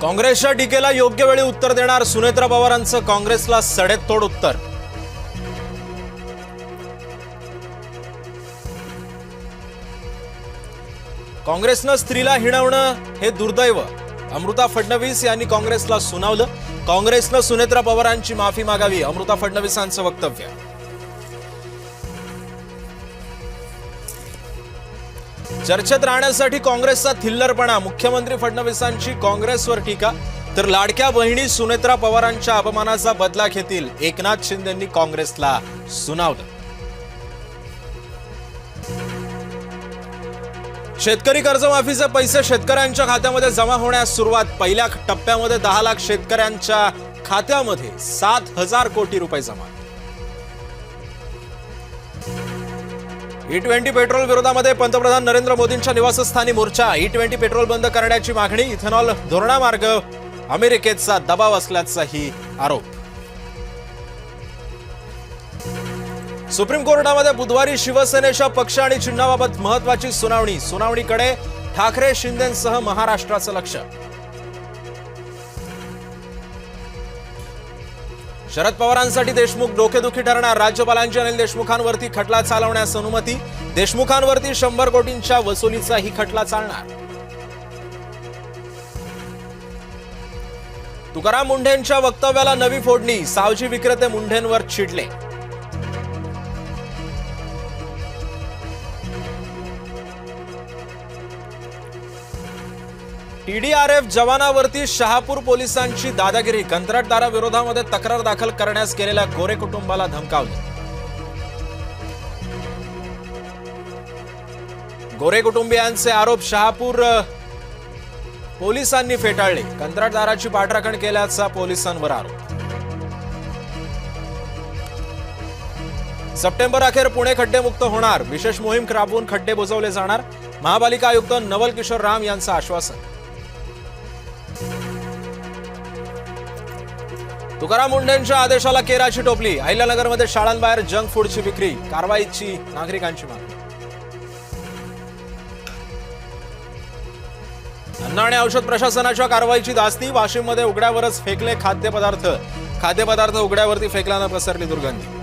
काँग्रेसच्या टीकेला योग्य वेळी उत्तर देणार सुनेत्रा पवारांचं काँग्रेसला सडेतोड उत्तर। काँग्रेसनं स्त्रीला हिणवणं हे दुर्दैव, अमृता फडणवीस यांनी काँग्रेसला सुनावलं। काँग्रेसनं सुनेत्रा पवारांची माफी मागावी, अमृता फडणवीसांचं वक्तव्य। चर्चेत राहण्यासाठी काँग्रेसचा थिल्लरपणा, मुख्यमंत्री फडणवीसांची काँग्रेसवर टीका, तर लाडक्या बहिणी सुनेत्रा पवारांच्या अपमानाचा बदला घेतील, एकनाथ शिंदेंनी काँग्रेसला सुनावलं। शेतकरी कर्जमाफीचे पैसे शेतकऱ्यांच्या खात्यामध्ये जमा होण्यास सुरुवात। पहिल्या टप्प्यामध्ये 10 लाख शेतकऱ्यांच्या खात्यामध्ये 7,000 कोटी रुपये जमा। E20 पेट्रोल विरोधामध्ये पंतप्रधान नरेंद्र मोदींच्या निवासस्थानी मोर्चा। E20 पेट्रोल बंद करण्याची मागणी, इथेनॉल धोरणामार्ग अमेरिकेचा दबाव असल्याचाही आरोप। सुप्रीम कोर्टामध्ये बुधवारी शिवसेनेच्या पक्ष आणि चिन्हाबाबत महत्त्वाची सुनावणी। सुनावणीकडे ठाकरे शिंदेंसह महाराष्ट्राचं लक्ष। शरद पवारांसाठी देशमुख डोकेदुखी ठरणार, राज्यपालांची अनिल देशमुखांवरती खटला चालवण्यास अनुमती। देशमुखांवरती 100 कोटींच्या वसुलीचाही खटला चालणार। तुकाराम मुंढेंच्या वक्तव्याला नवी फोडणी, सावजी विक्रेते मुंढेंवर चिडले। TDRF जवानावरती शहापूर पोलिसांची दादागिरी, कंत्राटदाराविरोधामध्ये तक्रार दाखल करण्यास गेलेल्या गोरे कुटुंबाला धमकावले। गोरे कुटुंबियांचे आरोप शहापूर पोलिसांनी फेटाळले, कंत्राटदाराची पाठराखण केल्याचा पोलिसांवर आरोप। सप्टेंबर अखेर पुणे खड्डेमुक्त होणार, विशेष मोहीम राबवून खड्डे बुजवले जाणार, महापालिका आयुक्त नवल किशोर राम यांचं आश्वासन। तुकाराम मुंढेंच्या आदेशाला केराची टोपली, अहिल्यानगरमध्ये शाळांबाहेर जंक फूडची विक्री, कारवाईची नागरिकांची मागणी। अन्न आणि औषध प्रशासनाच्या कारवाईची धास्ती, वाशिममध्ये उघड्यावरच फेकले खाद्यपदार्थ उघड्यावरती फेकल्यानं पसरली दुर्गंधी।